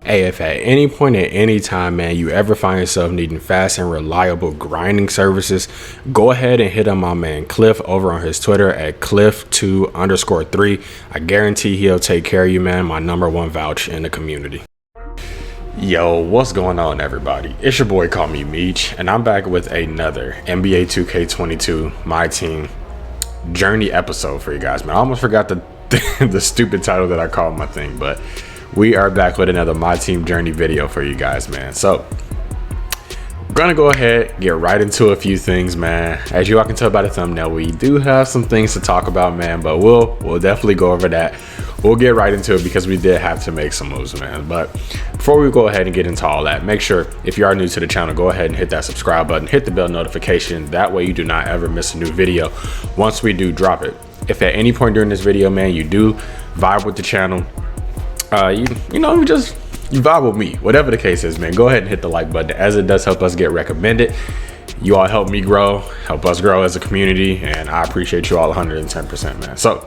Hey, if at any point at any time, man, you ever find yourself needing fast and reliable grinding services, go ahead and hit on my man Cliff over on his Twitter at Cliff2_3. I guarantee he'll take care of you, man. My #1 vouch in the community. Yo, what's going on, everybody? It's your boy, call me Meech, and I'm back with another NBA 2K22 Myteam journey episode for you guys, man. I almost forgot the stupid title that I called my thing, but we are back with another Myteam journey video for you guys, man. So we're gonna go ahead, get right into a few things, man. As you all can tell by the thumbnail, we do have some things to talk about, man, but we'll definitely go over that. We'll get right into it because we did have to make some moves, man. But before we go ahead and get into all that, make sure if you are new to the channel, go ahead and hit that subscribe button, hit the bell notification. That way you do not ever miss a new video once we do drop it. If at any point during this video, man, you do vibe with the channel, you vibe with me, whatever the case is, man, go ahead and hit the like button, as it does help us get recommended. You all help me grow, help us grow as a community, and I appreciate you all 110%, man. So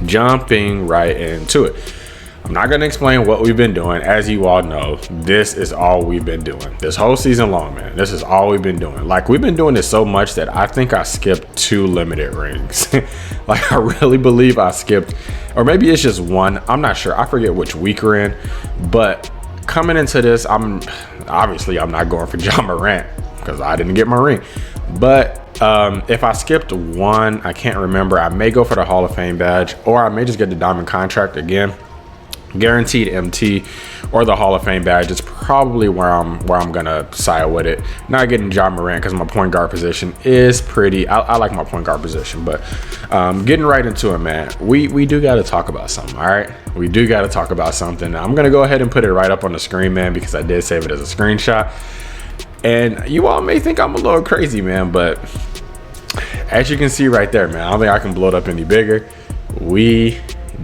jumping right into it, I'm not gonna explain what we've been doing. As you all know, this is all we've been doing this whole season long, man. This is all we've been doing. Like, we've been doing this so much that I think I skipped 2 limited rings. Like, I really believe I skipped, or maybe it's just 1. I'm not sure. I forget which week we're in. But coming into this, I'm not going for John Morant because I didn't get my ring. But if I skipped 1, I can't remember. I may go for the Hall of Fame badge, or I may just get the diamond contract again. Guaranteed MT or the Hall of Fame badge. It's probably where I'm gonna side with it. Not getting John Morant because my point guard position is pretty. I like my point guard position, but getting right into it, man. We do got to talk about something. All right, we do got to talk about something. I'm gonna go ahead and put it right up on the screen, man, because I did save it as a screenshot. And you all may think I'm a little crazy, man, but as you can see right there, man, I don't think I can blow it up any bigger. We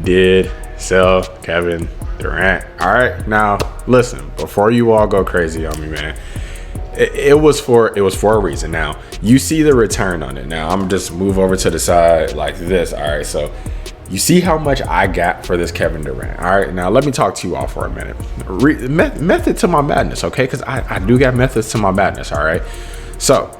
did sell Kevin Durant. All right, now listen, before you all go crazy on me, man, it was for a reason. Now you see the return on it. Now I'm just move over to the side like this. All right, so you see how much I got for this Kevin Durant. All right, now let me talk to you all for a minute. Method to my madness, okay? Because I do got methods to my madness. All right, so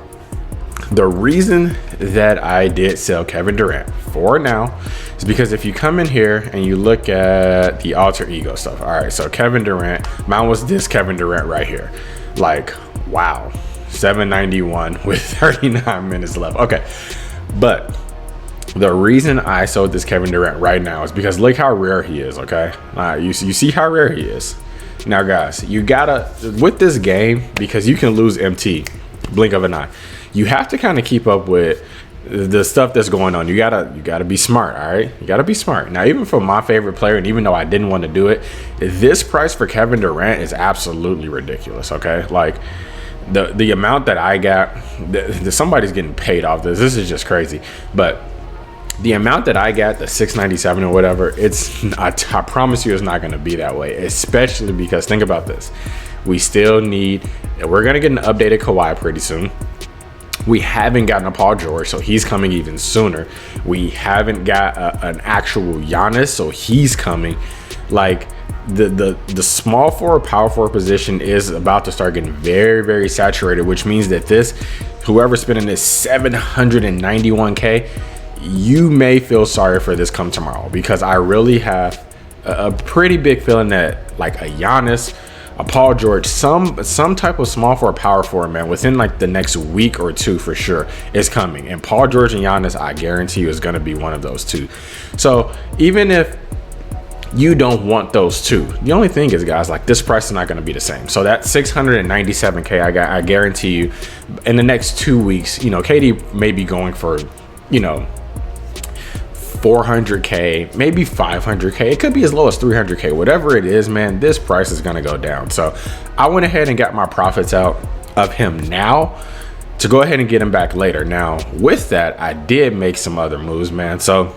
the reason that I did sell Kevin Durant for now is because if you come in here and you look at the alter ego stuff, all right, so Kevin Durant, mine was this Kevin Durant right here. Like, wow, 791 with 39 minutes left. Okay, but the reason I sold this Kevin Durant right now is because look how rare he is, okay? You see how rare he is. Now, guys, you gotta, with this game, because you can lose MT, blink of an eye, you have to kind of keep up with the stuff that's going on. You gotta be smart. All right, you gotta be smart. Now, even for my favorite player, and even though I didn't want to do it, this price for Kevin Durant is absolutely ridiculous. Okay, like the amount that I got, somebody's getting paid off this. This is just crazy. But the amount that I got, the 697 or whatever, I promise you, it's not going to be that way. Especially because think about this, we're gonna get an updated Kawhi pretty soon. We haven't gotten a Paul George, so he's coming even sooner. We haven't got an actual Giannis, so he's coming. Like the small forward, power forward position is about to start getting very, very saturated, which means that whoever's spending this 791K, you may feel sorry for this come tomorrow, because I really have a pretty big feeling that like a Giannis, a Paul George, some type of small forward, power forward, man, within like the next week or 2 for sure is coming. And Paul George and Giannis, I guarantee you, is going to be one of those 2. So even if you don't want those 2, the only thing is, guys, like this price is not going to be the same. So that 697K I guarantee you in the next 2 weeks, KD may be going for, 400K, maybe 500K. It could be as low as 300K. Whatever it is, man, this price is going to go down. So I went ahead and got my profits out of him now to go ahead and get him back later. Now, with that, I did make some other moves, man. So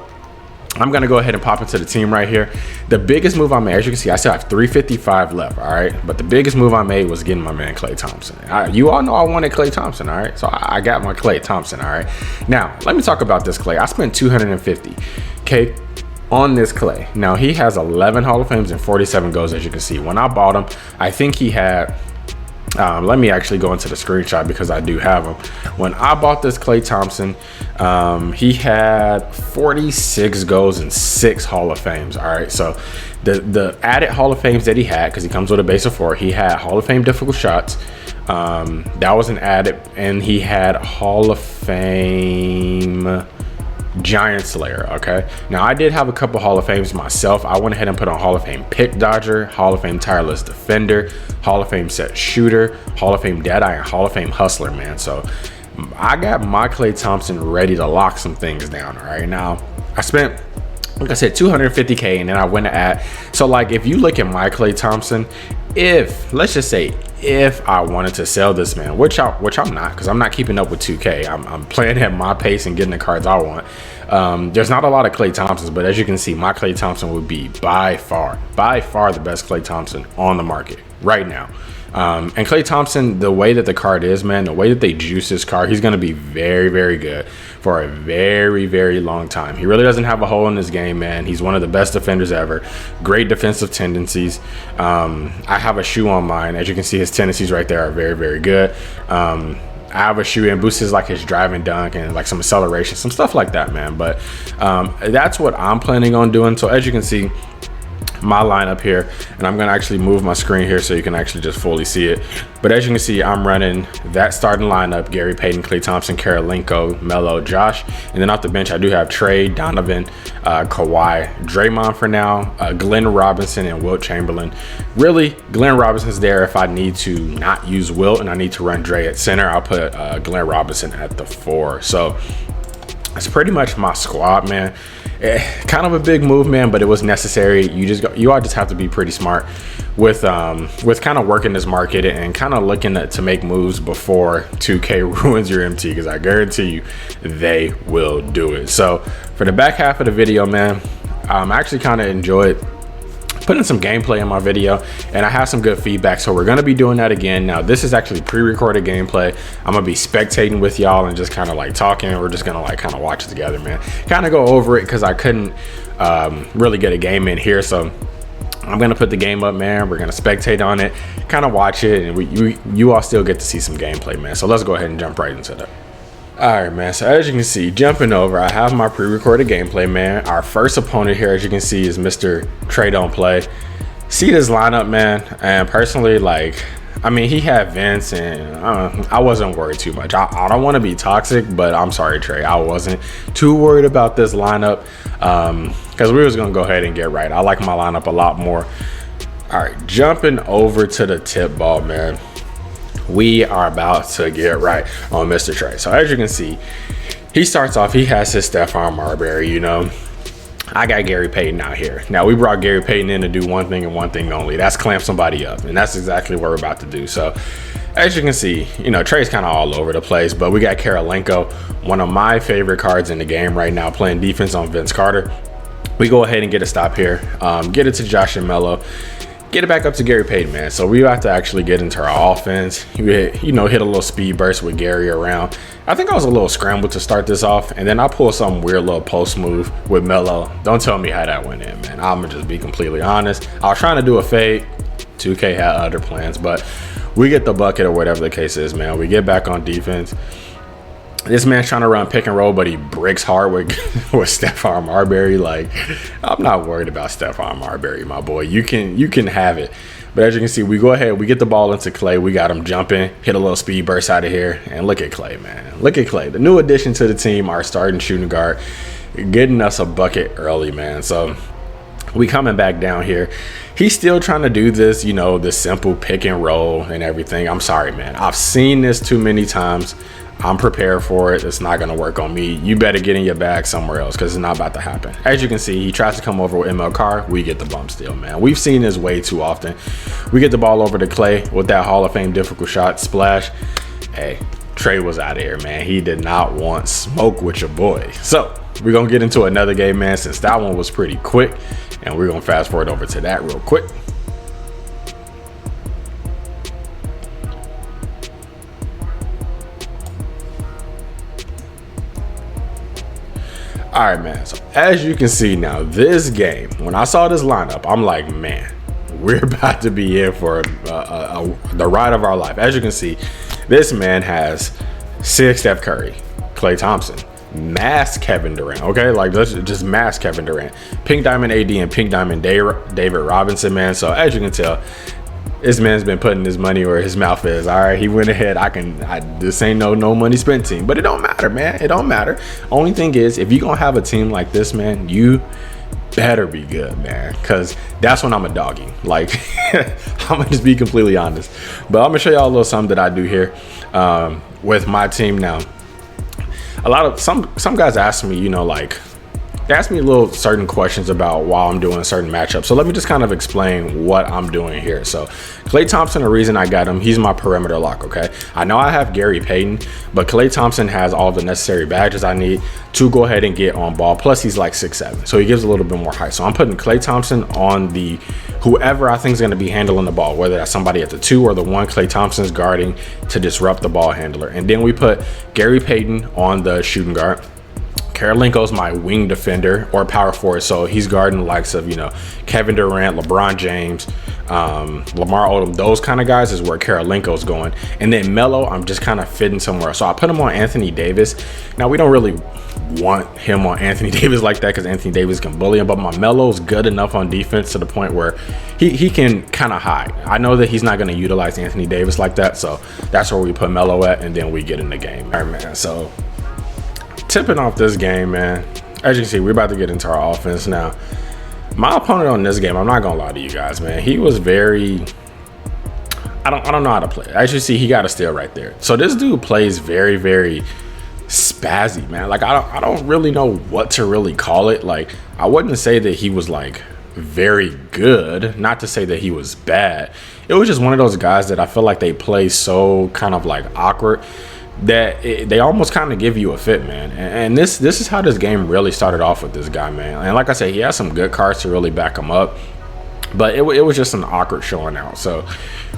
I'm gonna go ahead and pop into the team right here. The biggest move I made, as you can see, I still have 355 left, all right? But the biggest move I made was getting my man Klay Thompson. You all know I wanted Klay Thompson, all right? So I got my Klay Thompson, all right? Now, let me talk about this Klay. I spent $250K on this Klay. Now, he has 11 Hall of Fames and 47 goals, as you can see. When I bought him, I think he had... let me actually go into the screenshot because I do have him. When I bought this Klay Thompson, he had 46 goals and 6 Hall of Fames. All right, so the added Hall of Fames that he had, because he comes with a base of 4, he had Hall of Fame difficult shots. That was an added, and he had Hall of Fame Giant Slayer. Okay, now I did have a couple Hall of Fames myself. I went ahead and put on Hall of Fame Pick Dodger, Hall of Fame Tireless Defender, Hall of Fame Set Shooter, Hall of Fame Deadeye, and Hall of Fame Hustler, man. So I got my Klay Thompson ready to lock some things down. All right, now I spent, like I said, $250K, and then I went to add. So like, if you look at my Klay Thompson, if, let's just say, if I wanted to sell this man, which I'm not, because I'm not keeping up with 2K. I'm playing at my pace and getting the cards I want. There's not a lot of Klay Thompsons, but as you can see, my Klay Thompson would be by far the best Klay Thompson on the market right now. And Klay Thompson, the way that the card is, man, the way that they juice this card, he's going to be very, very good for a very, very long time. He really doesn't have a hole in his game, man. He's one of the best defenders ever. Great defensive tendencies. I have a shoe on mine. As you can see, his tendencies right there are very, very good. I have a shoe and boosts like his drive and dunk and like some acceleration, some stuff like that, man. But that's what I'm planning on doing. So as you can see, my lineup here, and I'm gonna actually move my screen here so you can actually just fully see it. But as you can see, I'm running that starting lineup: Gary Payton, Klay Thompson, Karolinko, Melo, Josh, and then off the bench I do have Trey, Donovan, Kawhi, Draymond for now, Glenn Robinson, and Wilt Chamberlain. Really, Glenn Robinson's there if I need to not use Wilt and I need to run Dre at center. I'll put Glenn Robinson at the 4. So that's pretty much my squad, man. Kind of a big move, man, but it was necessary. You all just have to be pretty smart with kind of working this market and kind of looking to make moves before 2K ruins your MT, because I guarantee you they will do it. So for the back half of the video, man, I actually kind of enjoyed putting some gameplay in my video, and I have some good feedback, so we're going to be doing that again. Now this is actually pre-recorded gameplay. I'm gonna be spectating with y'all and just kind of like talking. We're just gonna like kind of watch it together, man, kind of go over it, because I couldn't really get a game in here. So I'm gonna put the game up, man. We're gonna spectate on it, kind of watch it, and you all still get to see some gameplay, man. So let's go ahead and jump right into that. All right, man, so as you can see, jumping over, I have my pre-recorded gameplay, man. Our first opponent here, as you can see, is Mr. Trey Don't Play. See this lineup, man, and personally, like, I mean, he had Vince, and I wasn't worried too much. I don't want to be toxic, but I'm sorry, Trey, I wasn't too worried about this lineup, because we was gonna go ahead and get right. I like my lineup a lot more. All right, jumping over to the tip ball, man. We are about to get right on Mr. Trey. So as you can see, he starts off, he has his Stephon Marbury, you know. I got Gary Payton out here. Now we brought Gary Payton in to do one thing and one thing only. That's clamp somebody up, and that's exactly what we're about to do. So as you can see, you know, Trey's kind of all over the place, but we got Karolinko, one of my favorite cards in the game right now, playing defense on Vince Carter. We go ahead and get a stop here, get it to Josh and Melo. Get it back up to Gary Payton, man. So we have to actually get into our offense. Hit a little speed burst with Gary around. I think I was a little scrambled to start this off, and then I pulled some weird little post move with Melo. Don't tell me how that went in, man. I'm gonna just be completely honest. I was trying to do a fade. 2K had other plans, but we get the bucket or whatever the case is, man. We get back on defense. This man's trying to run pick and roll, but he bricks hard with Stephon Marbury. Like, I'm not worried about Stephon Marbury, my boy. You can have it. But as you can see, we go ahead, we get the ball into Klay. We got him jumping, hit a little speed burst out of here. And look at Klay, man. Look at Klay. The new addition to the team, our starting shooting guard, getting us a bucket early, man. So we coming back down here. He's still trying to do this, you know, this simple pick and roll and everything. I'm sorry, man. I've seen this too many times. I'm prepared for it. It's not going to work on me. You better get in your bag somewhere else, because it's not about to happen. As you can see, he tries to come over with ML Carr. We get the bump steal, man. We've seen this way too often. We get the ball over to Klay with that Hall of Fame difficult shot splash. Hey, Trey was out of here, man. He did not want smoke with your boy. So we're gonna get into another game, man, since that one was pretty quick, and we're gonna fast forward over to that real quick. All right, man. So as you can see now, this game, when I saw this lineup, I'm like, man, we're about to be in for the ride of our life. As you can see, this man has 6 Steph Curry, Klay Thompson, mass Kevin Durant. Okay, like let's just mass Kevin Durant, Pink Diamond AD, and Pink Diamond David Robinson, man. So as you can tell, this man's been putting his money where his mouth is. All right, he went ahead. This ain't no money spent team, but it don't matter, man. It don't matter. Only thing is, if you're gonna have a team like this, man, you better be good, man, because that's when I'm a doggy. Like, I'm gonna just be completely honest. But I'm gonna show y'all a little something that I do here with my team now. Some guys ask me, you know, like, they ask me a little certain questions about why I'm doing certain matchups. So let me just kind of explain what I'm doing here. So Klay Thompson, the reason I got him, he's my perimeter lock, okay? I know I have Gary Payton, but Klay Thompson has all the necessary badges I need to go ahead and get on ball. Plus he's like 6'7", so he gives a little bit more height. So I'm putting Klay Thompson on the whoever I think is going to be handling the ball, whether that's somebody at the 2 or the 1 Klay Thompson's guarding to disrupt the ball handler. And then we put Gary Payton on the shooting guard. Karolinko's my wing defender or power forward, so he's guarding the likes of, you know, Kevin Durant, LeBron James, Lamar Odom. Those kind of guys is where Karolinko's going. And then Melo, I'm just kind of fitting somewhere, so I put him on Anthony Davis. Now we don't really want him on Anthony Davis like that because Anthony Davis can bully him, but my Melo's good enough on defense to the point where he can kind of hide. I know that he's not going to utilize Anthony Davis like that, so that's where we put Melo at, and then we get in the game. All right, man, so tipping off this game, man, as you can see, we're about to get into our offense now. My opponent on this game, I'm not gonna lie to you guys, man, he was very, I don't know how to play. As you see, he got a steal right there. So this dude plays very, very spazzy, man. Like I don't really know what to really call it. Like, I wouldn't say that he was like very good, not to say that he was bad. It was just one of those guys that I feel like they play so kind of like awkward that they almost kind of give you a fit, man. And this is how this game really started off with this guy, man. And like I said, he has some good cards to really back him up, but it was just an awkward showing out. So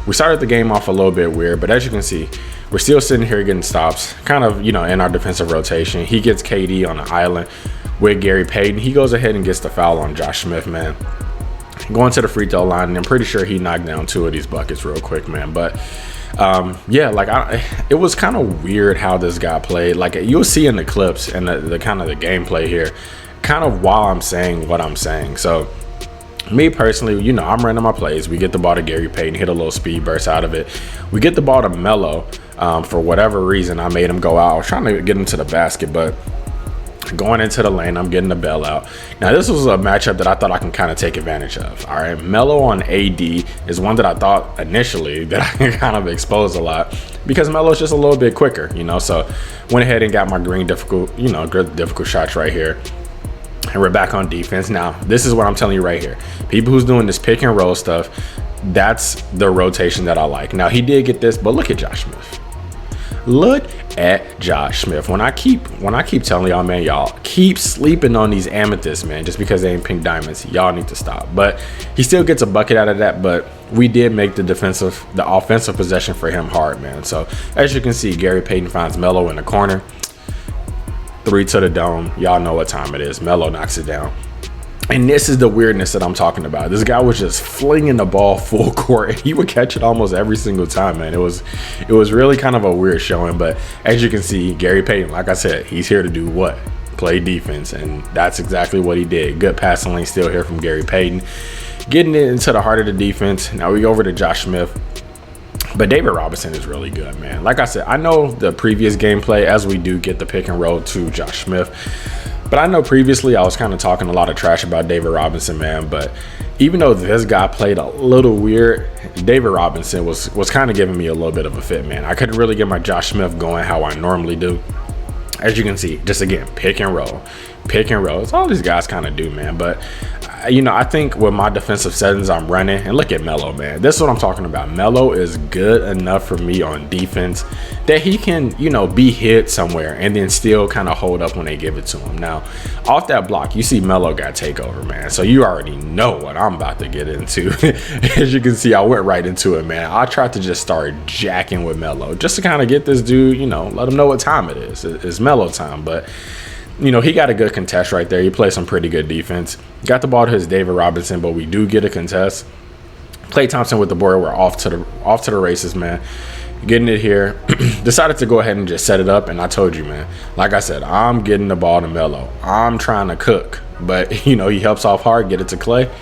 we started the game off a little bit weird, but as you can see, we're still sitting here getting stops, kind of, you know, in our defensive rotation. He gets KD on the island with Gary Payton. He goes ahead and gets the foul on Josh Smith, man, going to the free throw line, and I'm pretty sure he knocked down 2 of these buckets real quick, man. But yeah, like it was kind of weird how this guy played. Like, you'll see in the clips and the kind of the gameplay here, kind of while I'm saying what I'm saying. So me personally, you know, I'm running my plays. We get the ball to Gary Payton, hit a little speed burst out of it. We get the ball to Melo. For whatever reason, I made him go out. I was trying to get him to the basket, but going into the lane, I'm getting the bailout. Now, this was a matchup that I thought I can kind of take advantage of. All right, Melo on AD is one that I thought initially that I can kind of expose a lot because Melo's just a little bit quicker, you know. So went ahead and got my green difficult shots right here. And we're back on defense. Now, this is what I'm telling you right here. People who's doing this pick and roll stuff, that's the rotation that I like. Now, he did get this, but look at Josh Smith. Look at Josh Smith. When I keep telling y'all, man, y'all keep sleeping on these amethysts, man, just because they ain't pink diamonds. Y'all need to stop. But he still gets a bucket out of that. But we did make the offensive possession for him hard, man. So as you can see, Gary Payton finds Melo in the corner. 3 to the dome. Y'all know what time it is. Melo knocks it down. And this is the weirdness that I'm talking about. This guy was just flinging the ball full court, and he would catch it almost every single time, man. It was really kind of a weird showing. But as you can see, Gary Payton, like I said, he's here to do what? Play defense, and that's exactly what he did. Good passing lane still here from Gary Payton, getting it into the heart of the defense. Now we go over to Josh Smith. But David Robinson is really good, man. Like I said, I know the previous gameplay, as we do get the pick and roll to Josh Smith. But I know previously I was kind of talking a lot of trash about David Robinson, man. But even though this guy played a little weird, David Robinson was kind of giving me a little bit of a fit, man. I couldn't really get my Josh Smith going how I normally do. As you can see, just again, pick and roll. Pick and roll. It's all these guys kind of do, man. But you know, I think with my defensive settings I'm running, and look at Melo, man. This is what I'm talking about. Melo is good enough for me on defense that he can, you know, be hit somewhere and then still kind of hold up when they give it to him. Now, off that block, you see Melo got takeover, man. So you already know what I'm about to get into. As you can see, I went right into it, man. I tried to just start jacking with Melo just to kind of get this dude, you know, let him know what time it is. It's Melo time, but you know, he got a good contest right there. He played some pretty good defense. Got the ball to his David Robinson, but we do get a contest. Klay Thompson with the board. We're off to the races, man. Getting it here. Decided to go ahead and just set it up, and I told you, man. Like I said, I'm getting the ball to Melo. I'm trying to cook, but you know, he helps off hard, get it to Klay.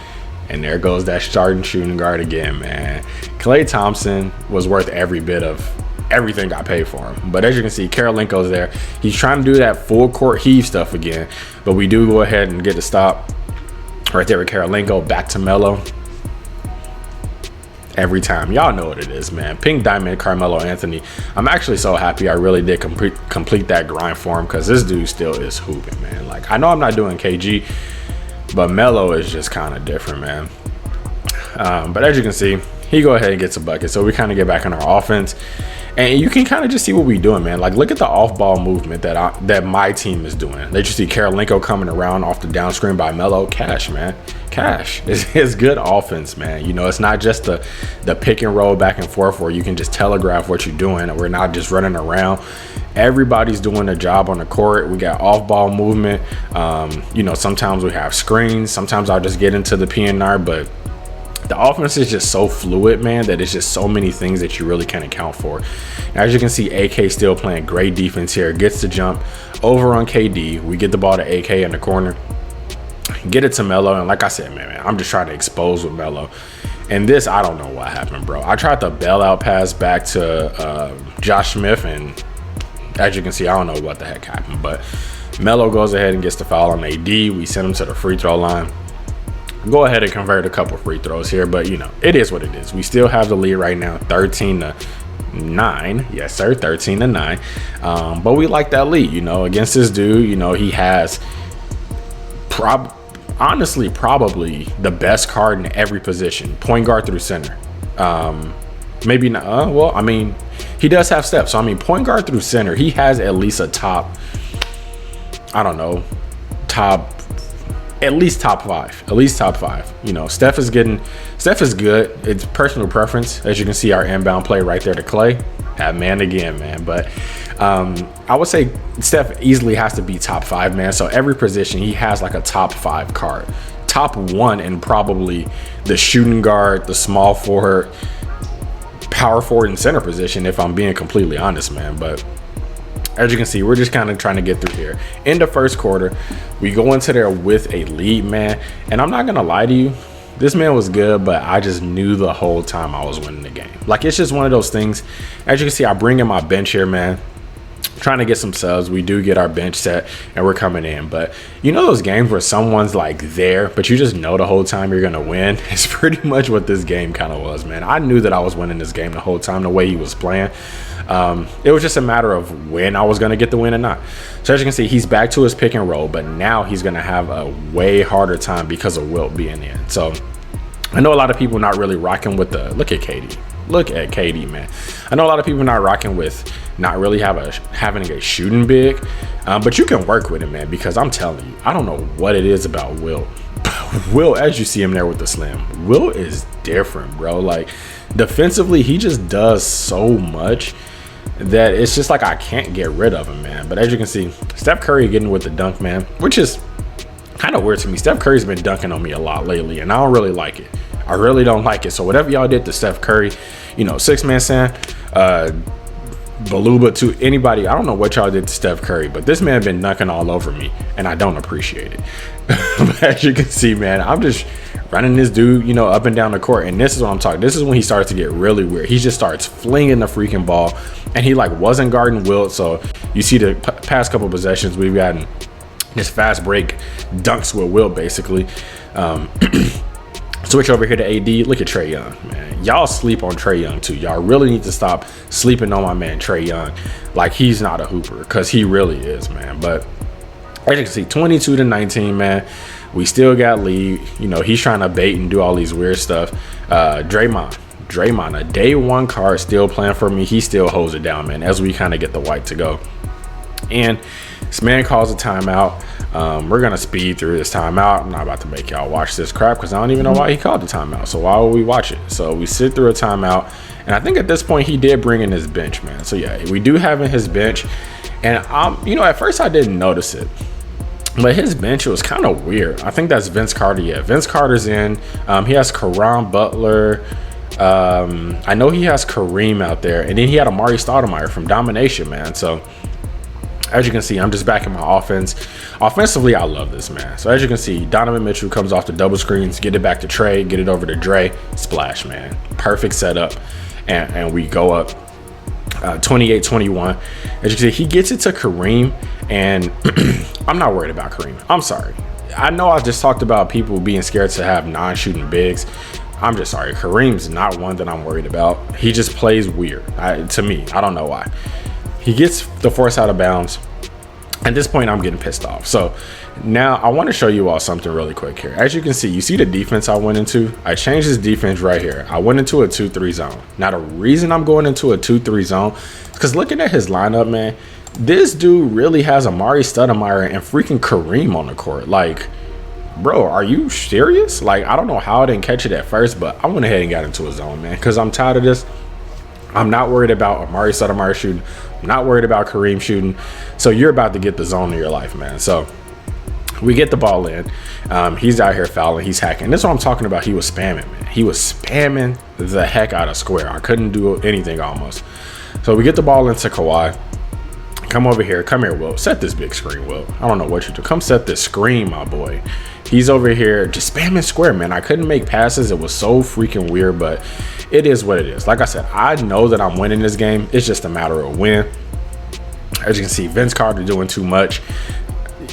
And there goes that starting shooting guard again, man. Klay Thompson was worth every bit of everything I paid for him. But as you can see, Karolinko's there. He's trying to do that full court heave stuff again. But we do go ahead and get the stop right there with Karolinko. Back to Melo. Every time. Y'all know what it is, man. Pink Diamond, Carmelo Anthony. I'm actually so happy I really did complete that grind for him, because this dude still is hooping, man. Like, I know I'm not doing KG, but Melo is just kind of different, man. But as you can see, he go ahead and gets a bucket. So we kind of get back on our offense. And you can kind of just see what we're doing, man. Like, look at the off-ball movement that my team is doing. They just see Karolinko coming around off the down screen by Melo. Cash, man. Cash. It's good offense, man. You know, it's not just the pick and roll back and forth where you can just telegraph what you're doing and we're not just running around. Everybody's doing a job on the court. We got off-ball movement. You know, sometimes we have screens. Sometimes I'll just get into the PNR, but the offense is just so fluid, man, that it's just so many things that you really can't account for. As you can see, AK still playing great defense here. Gets the jump over on KD. We get the ball to AK in the corner. Get it to Melo. And like I said, man, I'm just trying to expose with Melo. And this, I don't know what happened, bro. I tried the bailout pass back to Josh Smith. And as you can see, I don't know what the heck happened. But Melo goes ahead and gets the foul on AD. We send him to the free throw line. Go ahead and convert a couple free throws here, but you know, it is what it is. We still have the lead right now, 13-9. Yes, sir, 13-9. But we like that lead, you know, against this dude. You know, he has honestly probably the best card in every position, point guard through center. Maybe not. Well, I mean, he does have steps. So I mean, point guard through center, he has at least a top. I don't know, at least top five. You know, Steph is good. It's personal preference. As you can see, our inbound play right there to Klay. That man again, man. But I would say Steph easily has to be top 5, man. So every position he has like a top 5 card. Top 1 in probably the shooting guard, the small forward, power forward, and center position, if I'm being completely honest, man. But as you can see, we're just kind of trying to get through here. In the first quarter, we go into there with a lead, man. And I'm not going to lie to you. This man was good, but I just knew the whole time I was winning the game. Like, it's just one of those things. As you can see, I bring in my bench here, man. Trying to get some subs. We do get our bench set and we're coming in. But you know those games where someone's like there, but you just know the whole time you're going to win? It's pretty much what this game kind of was, man. I knew that I was winning this game the whole time, the way he was playing. It was just a matter of when I was going to get the win or not. So as you can see, he's back to his pick and roll, but now he's going to have a way harder time because of Wilt being in. So I know a lot of people not really rocking with the, look at KD. Look at KD, man. I know a lot of people not rocking with not really having a shooting big, but you can work with it, man, because I'm telling you, I don't know what it is about Wilt. Wilt, as you see him there with the slam, Wilt is different, bro. Like, defensively, he just does so much that it's just like I can't get rid of him, man. But as you can see, Steph Curry getting with the dunk, man, which is kind of weird to me. Steph Curry's been dunking on me a lot lately, and I don't really like it. I really don't like it. So whatever y'all did to Steph Curry, you know, Six Man Sam, Baluba, to anybody, I don't know what y'all did to Steph Curry, but this man been dunking all over me, and I don't appreciate it. But as you can see, man, I'm just running this dude, you know, up and down the court, and this is what I'm talking. This is when he starts to get really weird. He just starts flinging the freaking ball, and he like wasn't guarding Wilt. So you see the past couple possessions we've gotten this fast break dunks with Wilt, basically. Switch over here to AD. Look at Trae Young, man. Y'all sleep on Trae Young too. Y'all really need to stop sleeping on my man Trae Young like he's not a hooper, because he really is, man. But as you can see, 22-19, man. We still got lead. You know, he's trying to bait and do all these weird stuff. Draymond, a day one card, still playing for me. He still holds it down, man, as we kind of get the white to go. And this man calls a timeout. We're going to speed through this timeout. I'm not about to make y'all watch this crap because I don't even know why he called the timeout. So why would we watch it? So we sit through a timeout. And I think at this point he did bring in his bench, man. So yeah, we do have in his bench. And you know, at first I didn't notice it. But his bench was kind of weird. I think that's Vince Carter. Yeah, Vince Carter's in. He has Caron Butler. I know he has Kareem out there. And then he had Amari Stoudemire from Domination, man. So as you can see, I'm just backing my offense. Offensively, I love this, man. So as you can see, Donovan Mitchell comes off the double screens, get it back to Trey, get it over to Dre, splash, man. Perfect setup. And we go up 28-21. As you can see, he gets it to Kareem, and I'm not worried about Kareem. I'm sorry. I know I just talked about people being scared to have non-shooting bigs. I'm just sorry. Kareem's not one that I'm worried about. He just plays weird to me. I don't know why. He gets the force out of bounds. At this point, I'm getting pissed off. So now I want to show you all something really quick here. As you can see, you see the defense I went into? I changed this defense right here. I went into a 2-3 zone. Now, the reason I'm going into a 2-3 zone is because looking at his lineup, man, this dude really has Amari Stoudemire and freaking Kareem on the court. Like, bro, are you serious? Like, I don't know how I didn't catch it at first, but I went ahead and got into a zone, man, because I'm tired of this. I'm not worried about Amari Stoudemire shooting. I'm not worried about Kareem shooting. So you're about to get the zone of your life, man. So we get the ball in. He's out here fouling. He's hacking. This is what I'm talking about. He was spamming, man. He was spamming the heck out of square. I couldn't do anything almost. So we get the ball into Kawhi. Come over here. Come here, Will. Set this big screen, Will. I don't know what you do. Come set this screen, my boy. He's over here just spamming square, man. I couldn't make passes. It was so freaking weird, but it is what it is. Like I said, I know that I'm winning this game. It's just a matter of when. As you can see, Vince Carter doing too much.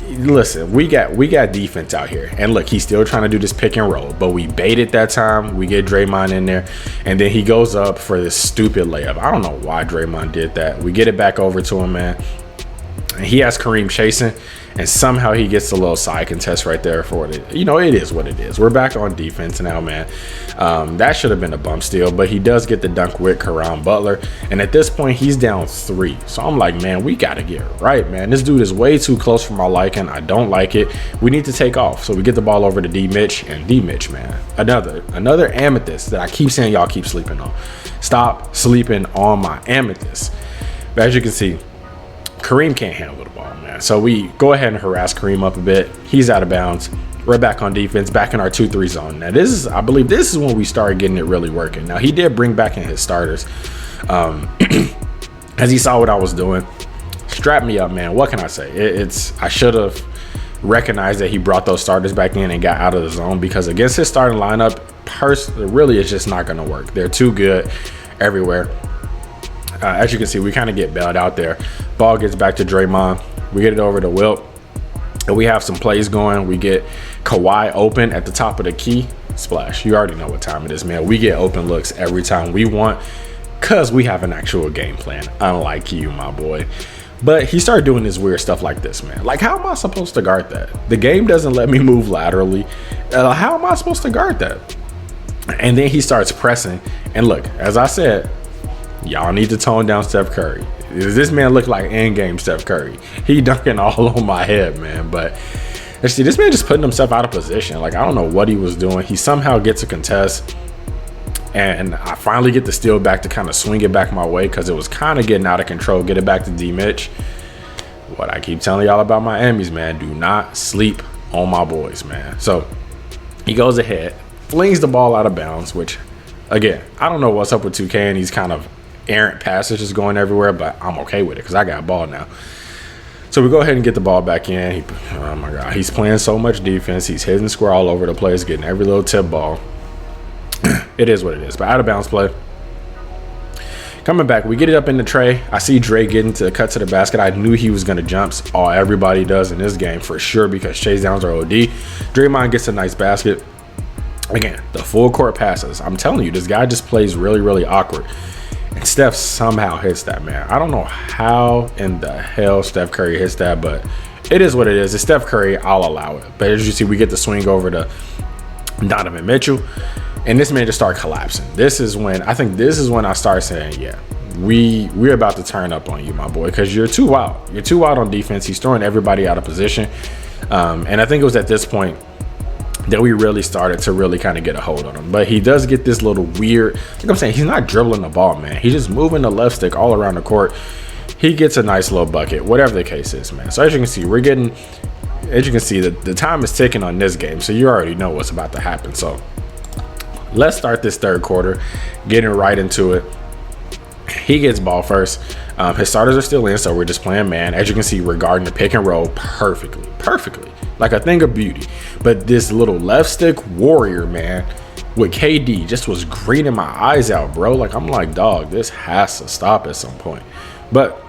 Listen, we got defense out here. And look, he's still trying to do this pick and roll, but we baited that time. We get Draymond in there, and then he goes up for this stupid layup. I don't know why Draymond did that. We get it back over to him, man. And he has Kareem chasing, and somehow he gets a little side contest right there for it. You know, it is what it is. We're back on defense now, man. That should have been a bump steal, but he does get the dunk with Caron Butler. And at this point, he's down 3. So I'm like, man, we got to get right, man. This dude is way too close for my liking. I don't like it. We need to take off. So we get the ball over to D Mitch, and D Mitch, man, another amethyst that I keep saying y'all keep sleeping on. Stop sleeping on my amethyst. But as you can see, Kareem can't handle the ball, man. So we go ahead and harass Kareem up a bit. He's out of bounds. We're back on defense, back in our 2-3 zone. Now I believe this is when we started getting it really working. Now he did bring back in his starters. As he saw what I was doing, strapped me up, man. What can I say? I should have recognized that he brought those starters back in and got out of the zone, because against his starting lineup, really it's just not going to work. They're too good everywhere. As you can see, we kind of get bailed out there. Ball gets back to Draymond. We get it over to Wilt. And we have some plays going. We get Kawhi open at the top of the key. Splash. You already know what time it is, man. We get open looks every time we want because we have an actual game plan, unlike you, my boy. But he started doing this weird stuff like this, man. Like, how am I supposed to guard that? The game doesn't let me move laterally. How am I supposed to guard that? And then he starts pressing. And look, as I said, y'all need to tone down Steph Curry. This man look like in-game Steph Curry. He dunking all on my head, man. But see, this man just putting himself out of position. Like, I don't know what he was doing. He somehow gets a contest, and I finally get the steal back to kind of swing it back my way because it was kind of getting out of control. Get it back to D Mitch. What I keep telling y'all about my Emmys, man, do not sleep on my boys, man. So he goes ahead, flings the ball out of bounds, which, again, I don't know what's up with 2K and these kind of errant passes just going everywhere, but I'm okay with it because I got a ball now. So we go ahead and get the ball back in. Oh my God, he's playing so much defense. He's hitting square all over the place, getting every little tip ball. It is what it is. But out of bounds play. Coming back, we get it up in the tray. I see Dre getting to cut to the basket. I knew he was going to jump. Oh, everybody does in this game for sure because chase downs are OD. Draymond gets a nice basket. Again, the full court passes. I'm telling you, this guy just plays really, really awkward. And Steph somehow hits that, man. I don't know how in the hell Steph Curry hits that, but it is what it is. It's Steph Curry, I'll allow it. But as you see, we get the swing over to Donovan Mitchell, and this man just started collapsing. This is when I start saying, yeah, we're about to turn up on you, my boy, because you're too wild. You're too wild on defense. He's throwing everybody out of position. And I think it was at this point that we really started to really kind of get a hold on him. But he does get this little weird, like I'm saying, he's not dribbling the ball, man. He's just moving the left stick all around the court. He gets a nice little bucket, whatever the case is, man. So as you can see, the time is ticking on this game. So you already know what's about to happen. So let's start this third quarter, getting right into it. He gets ball first. His starters are still in, so we're just playing man. As you can see, regarding the pick and roll perfectly, like a thing of beauty. But this little left stick warrior, man, with KD just was greening my eyes out, bro. Like, I'm like, dog, this has to stop at some point. But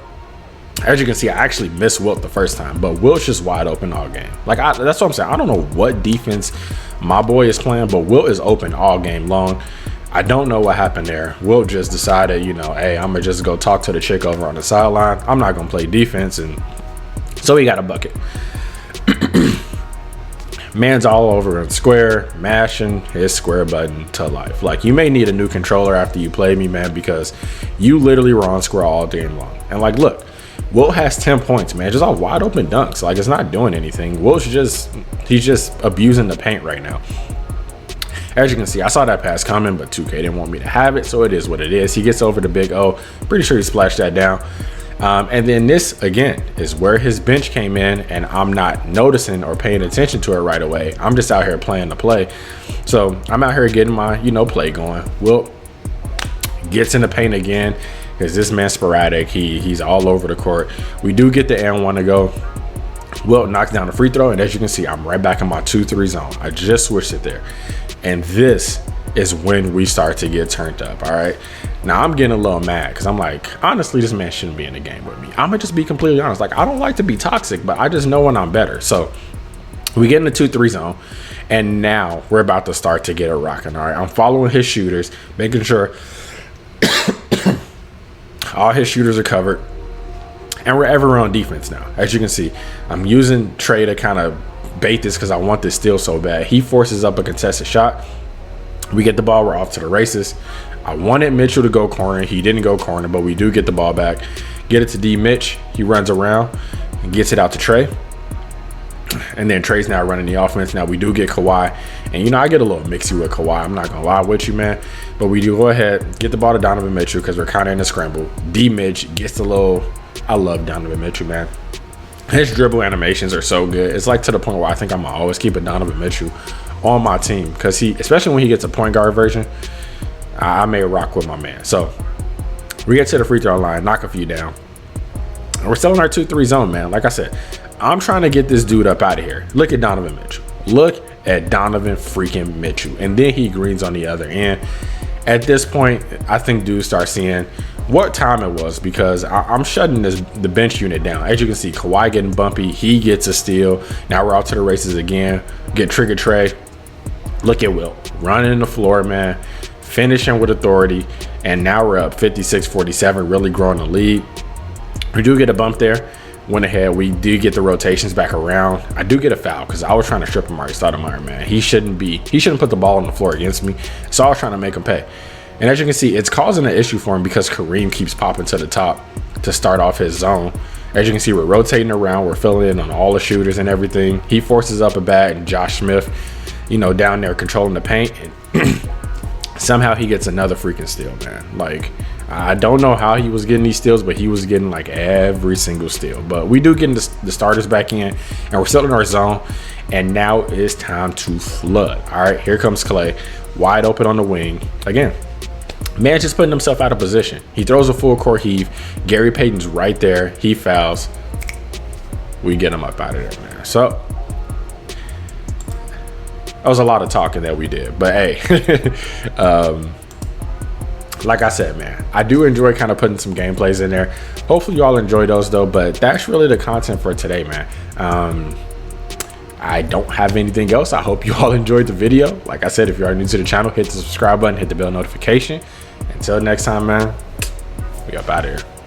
as you can see, I actually missed Wilt the first time, but Wilt's just wide open all game. Like, that's what I'm saying. I don't know what defense my boy is playing, but Wilt is open all game long. I don't know what happened there. Wilt just decided, you know, hey, I'm going to just go talk to the chick over on the sideline. I'm not going to play defense. And so he got a bucket. Man's all over in square, mashing his square button to life. Like, you may need a new controller after you play me, man, because you literally were on square all game long. And, like, look, Wilt has 10 points, man, just on wide open dunks. Like, it's not doing anything. He's just abusing the paint right now. As you can see, I saw that pass coming, but 2K didn't want me to have it, so it is what it is. He gets over to Big O. Pretty sure he splashed that down. And then this, again, is where his bench came in, and I'm not noticing or paying attention to it right away. I'm just out here playing the play. So I'm out here getting my, play going. Wilt gets in the paint again, because this man's sporadic. He's all over the court. We do get the and one to go. Wilt knocks down the free throw, and as you can see, I'm right back in my 2-3 zone. I just switched it there. And this is when we start to get turned up, all right? Now, I'm getting a little mad because I'm like, honestly, this man shouldn't be in the game with me. I'm going to just be completely honest. Like, I don't like to be toxic, but I just know when I'm better. So we get in the 2-3 zone, and now we're about to start to get it rocking, all right? I'm following his shooters, making sure all his shooters are covered, and we're ever on defense now. As you can see, I'm using Trey to kind of bait this because I want this steal so bad. He forces up a contested shot. We get the ball. We're off to the races. I wanted Mitchell to go corner. He didn't go corner, but we do get the ball back. Get it to D Mitch. He runs around and gets it out to Trey. And then Trey's now running the offense. Now we do get Kawhi. And, I get a little mixy with Kawhi. I'm not going to lie with you, man. But we do go ahead, get the ball to Donovan Mitchell because we're kind of in a scramble. D Mitch gets the little – I love Donovan Mitchell, man. His dribble animations are so good. It's like to the point where I think I'm going to always keep a Donovan Mitchell on my team because especially when he gets a point guard version, I may rock with my man. So we get to the free throw line, knock a few down. And we're still in our 2-3 zone, man. Like I said, I'm trying to get this dude up out of here. Look at Donovan Mitchell. Look at Donovan freaking Mitchell. And then he greens on the other end. At this point, I think dudes start seeing what time it was because I'm shutting the bench unit down. As you can see, Kawhi getting bumpy. He gets a steal. Now we're out to the races again. Get trigger Trey. Look at Wilt running the floor, man. Finishing with authority. And now we're up 56-47, really growing the lead. We do get a bump there. Went ahead. We do get the rotations back around. I do get a foul because I was trying to strip him Amari Stoudemire, man. He shouldn't put the ball on the floor against me. So I was trying to make him pay. And as you can see, it's causing an issue for him because Kareem keeps popping to the top to start off his zone. As you can see, we're rotating around. We're filling in on all the shooters and everything. He forces up a bat, and Josh Smith, down there controlling the paint. And somehow he gets another freaking steal, man. Like, I don't know how he was getting these steals, but he was getting like every single steal. But we do get the starters back in, and we're still in our zone. And now it's time to flood. All right, here comes Clay, wide open on the wing. Again, man's just putting himself out of position. He throws a full court heave. Gary Payton's right there. He fouls. We get him up out of there, man. So that was a lot of talking that we did. But hey, like I said, man, I do enjoy kind of putting some gameplays in there. Hopefully you all enjoy those though. But that's really the content for today, man. I don't have anything else. I hope you all enjoyed the video. Like I said, if you are new to the channel, hit the subscribe button, hit the bell notification. Until next time, man, we up out of here.